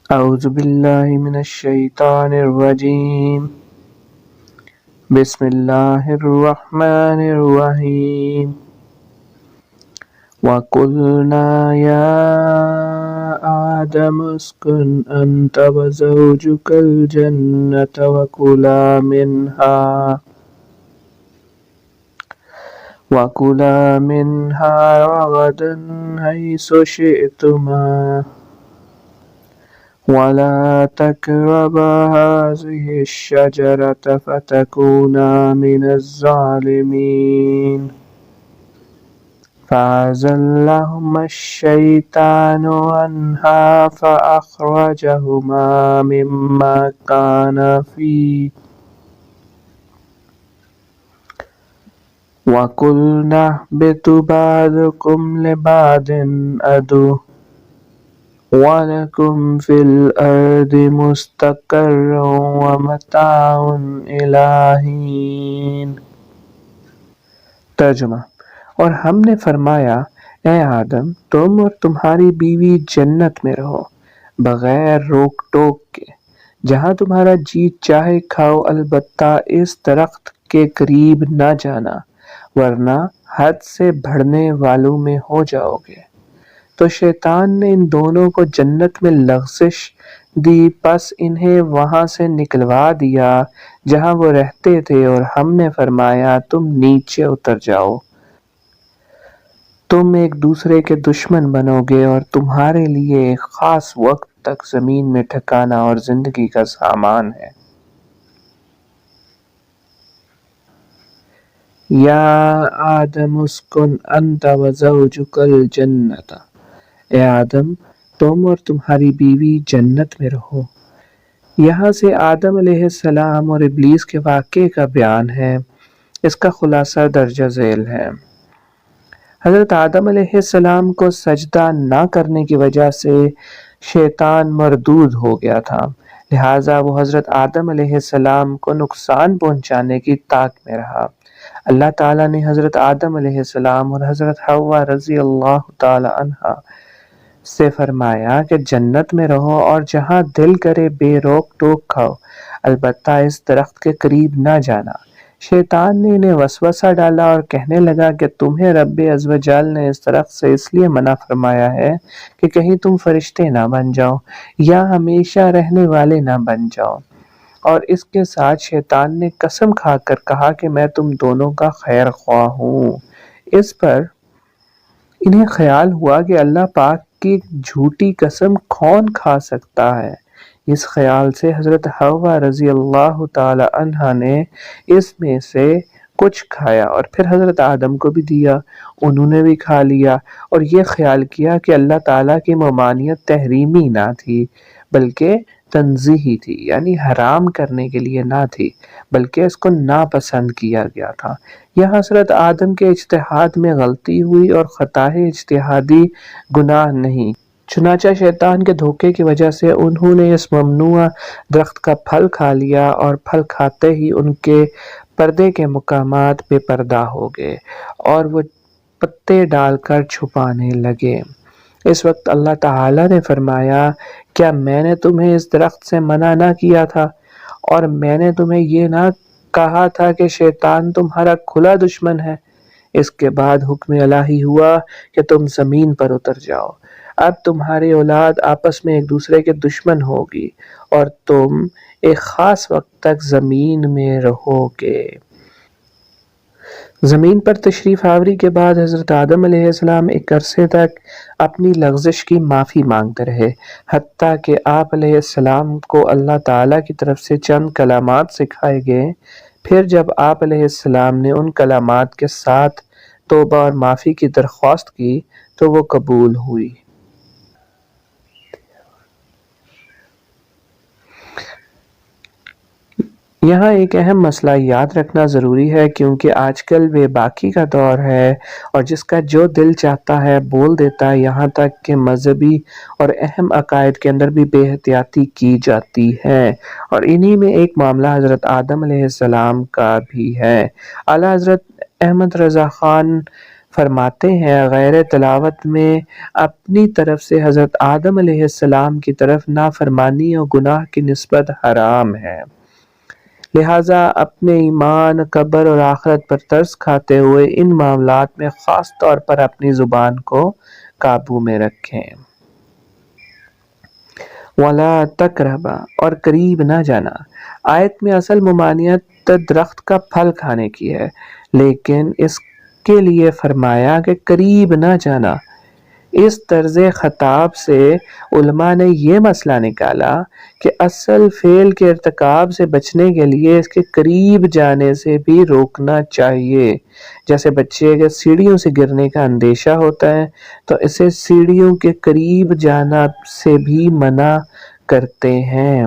أعوذ بالله من الشيطان الرجيم بسم الله الرحمن الرحيم وقلنا يا آدم اسكن أنت وزوجك الجنة وكلا منها رغدا حيث شئتما ولا تقربا هذه الشجرة فتكونا من الظالمين فأزلهما الشيطان عنها فأخرجهما مما كانا فيه وقلنا اهبطوا بعضكم لبعض عدو وَلَكُمْ فِي الْأَرْضِ مُسْتَقَرٌّ وَمَتَاعٌ إِلَىٰ حِینٍ۔ ترجمہ: اور ہم نے فرمایا اے آدم تم اور تمہاری بیوی جنت میں رہو بغیر روک ٹوک کے، جہاں تمہارا جی چاہے کھاؤ، البتہ اس درخت کے قریب نہ جانا ورنہ حد سے بڑھنے والوں میں ہو جاؤ گے۔ تو شیطان نے ان دونوں کو جنت میں لغزش دی، پس انہیں وہاں سے نکلوا دیا جہاں وہ رہتے تھے، اور ہم نے فرمایا تم نیچے اتر جاؤ، تم ایک دوسرے کے دشمن بنو گے اور تمہارے لیے ایک خاص وقت تک زمین میں ٹھکانا اور زندگی کا سامان ہے۔ یا آدم اسکن انت وزوجک الجنۃ، اے آدم تم اور تمہاری بیوی جنت میں رہو۔ یہاں سے آدم علیہ السلام اور ابلیس کے واقعے کا بیان ہے، اس کا خلاصہ درجہ ذیل ہے۔ حضرت آدم علیہ السلام کو سجدہ نہ کرنے کی وجہ سے شیطان مردود ہو گیا تھا، لہٰذا وہ حضرت آدم علیہ السلام کو نقصان پہنچانے کی طاق میں رہا۔ اللہ تعالیٰ نے حضرت آدم علیہ السلام اور حضرت حوا رضی اللہ تعالی عنہا سے فرمایا کہ جنت میں رہو اور جہاں دل کرے بے روک ٹوک کھاؤ، البتہ اس درخت کے قریب نہ جانا۔ شیطان نے انہیں وسوسہ ڈالا اور کہنے لگا کہ تمہیں رب عزوجل نے اس درخت سے اس لیے منع فرمایا ہے کہ کہیں تم فرشتے نہ بن جاؤ یا ہمیشہ رہنے والے نہ بن جاؤ، اور اس کے ساتھ شیطان نے قسم کھا کر کہا کہ میں تم دونوں کا خیر خواہ ہوں۔ اس پر انہیں خیال ہوا کہ اللہ پاک کی جھوٹی قسم کون کھا سکتا ہے۔ اس خیال سے حضرت حوا رضی اللہ تعالی عنہا نے اس میں سے کچھ کھایا اور پھر حضرت آدم کو بھی دیا، انہوں نے بھی کھا لیا اور یہ خیال کیا کہ اللہ تعالیٰ کی ممانعت تحریمی نہ تھی بلکہ تنزیہی تھی، یعنی حرام کرنے کے لیے نہ تھی بلکہ اس کو ناپسند کیا گیا تھا۔ یہ حضرت آدم کے اجتہاد میں غلطی ہوئی اور خطائے اجتہادی گناہ نہیں، چنانچہ شیطان کے دھوکے کی وجہ سے انہوں نے اس ممنوع درخت کا پھل کھا لیا اور پھل کھاتے ہی ان کے پردے کے مقامات بے پردہ ہو گئے اور وہ پتے ڈال کر چھپانے لگے۔ اس وقت اللہ تعالیٰ نے فرمایا کیا میں نے تمہیں اس درخت سے منع نہ کیا تھا اور میں نے تمہیں یہ نہ کہا تھا کہ شیطان تمہارا کھلا دشمن ہے؟ اس کے بعد حکم الہی ہوا کہ تم زمین پر اتر جاؤ، اب تمہاری اولاد آپس میں ایک دوسرے کے دشمن ہوگی اور تم ایک خاص وقت تک زمین میں رہو گے۔ زمین پر تشریف آوری کے بعد حضرت آدم علیہ السلام ایک عرصے تک اپنی لغزش کی معافی مانگتے رہے، حتیٰ کہ آپ علیہ السلام کو اللہ تعالیٰ کی طرف سے چند کلمات سکھائے گئے۔ پھر جب آپ علیہ السلام نے ان کلمات کے ساتھ توبہ اور معافی کی درخواست کی تو وہ قبول ہوئی۔ یہاں ایک اہم مسئلہ یاد رکھنا ضروری ہے، کیونکہ آج کل بے باکی کا دور ہے اور جس کا جو دل چاہتا ہے بول دیتا ہے، یہاں تک کہ مذہبی اور اہم عقائد کے اندر بھی بے احتیاطی کی جاتی ہے، اور انہی میں ایک معاملہ حضرت آدم علیہ السلام کا بھی ہے۔ اعلیٰ حضرت احمد رضا خان فرماتے ہیں غیر تلاوت میں اپنی طرف سے حضرت آدم علیہ السلام کی طرف نافرمانی اور گناہ کی نسبت حرام ہے، لہٰذا اپنے ایمان، قبر اور آخرت پر ترس کھاتے ہوئے ان معاملات میں خاص طور پر اپنی زبان کو قابو میں رکھیں۔ وَلَا تَقْرَبَا، اور قریب نہ جانا۔ آیت میں اصل ممانعت درخت کا پھل کھانے کی ہے، لیکن اس کے لیے فرمایا کہ قریب نہ جانا۔ اس طرز خطاب سے علماء نے یہ مسئلہ نکالا کہ اصل فعل کے ارتکاب سے بچنے کے لیے اس کے قریب جانے سے بھی روکنا چاہیے۔ جیسے بچے کے سیڑھیوں سے گرنے کا اندیشہ ہوتا ہے تو اسے سیڑھیوں کے قریب جانا سے بھی منع کرتے ہیں،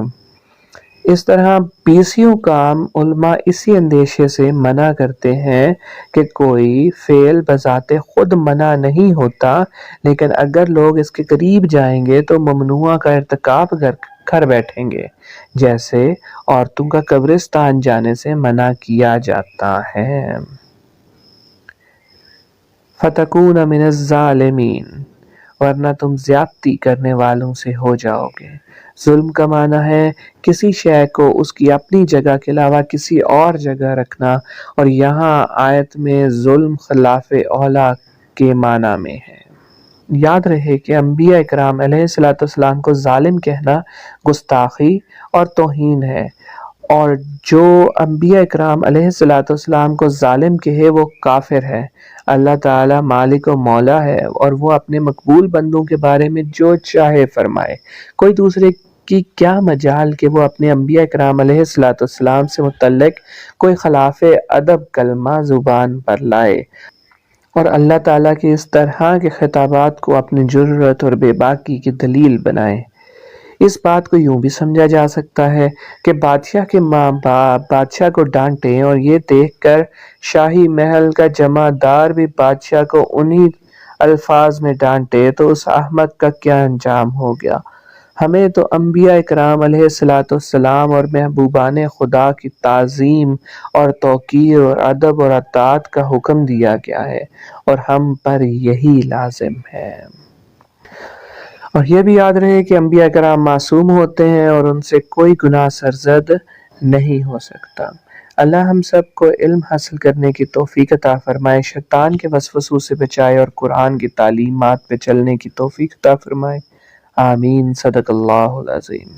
اس طرح بیسیوں کام علماء اسی اندیشے سے منع کرتے ہیں کہ کوئی فعل بذات خود منع نہیں ہوتا، لیکن اگر لوگ اس کے قریب جائیں گے تو ممنوع کا ارتکاب کر بیٹھیں گے، جیسے عورتوں کا قبرستان جانے سے منع کیا جاتا ہے۔ فَتَكُونَ مِنَ الظَّالِمِينَ، ورنہ تم زیادتی کرنے والوں سے ہو جاؤ گے۔ ظلم کا معنی ہے کسی شے کو اس کی اپنی جگہ کے علاوہ کسی اور جگہ رکھنا، اور یہاں آیت میں ظلم خلاف اولیٰ کے معنی میں ہے۔ یاد رہے کہ انبیاء اکرام علیہ السلام کو ظالم کہنا گستاخی اور توہین ہے، اور جو انبیاء اکرام علیہ السلام کو ظالم کہے وہ کافر ہے۔ اللہ تعالیٰ مالک و مولا ہے اور وہ اپنے مقبول بندوں کے بارے میں جو چاہے فرمائے، کوئی دوسرے کی کیا مجال کہ وہ اپنے انبیاء اکرام علیہ السلام سے متعلق کوئی خلاف ادب کلمہ زبان پر لائے، اور اللہ تعالیٰ کے اس طرح کے خطابات کو اپنی جرأت اور بے باکی کی دلیل بنائے۔ اس بات کو یوں بھی سمجھا جا سکتا ہے کہ بادشاہ کے ماں باپ بادشاہ کو ڈانٹیں اور یہ دیکھ کر شاہی محل کا جمع دار بھی بادشاہ کو انہی الفاظ میں ڈانٹے تو اس احمق کا کیا انجام ہو گیا۔ ہمیں تو انبیاء اکرام علیہ السلام اور محبوبان خدا کی تعظیم اور توقیر اور ادب اور اطاعت کا حکم دیا گیا ہے، اور ہم پر یہی لازم ہے۔ اور یہ بھی یاد رہے کہ انبیاء کرام معصوم ہوتے ہیں اور ان سے کوئی گناہ سرزد نہیں ہو سکتا۔ اللہ ہم سب کو علم حاصل کرنے کی توفیق عطا فرمائے، شیطان کے وسوسوں سے بچائے اور قرآن کی تعلیمات پہ چلنے کی توفیق عطا فرمائے۔ آمین۔ صدق اللہ العظیم۔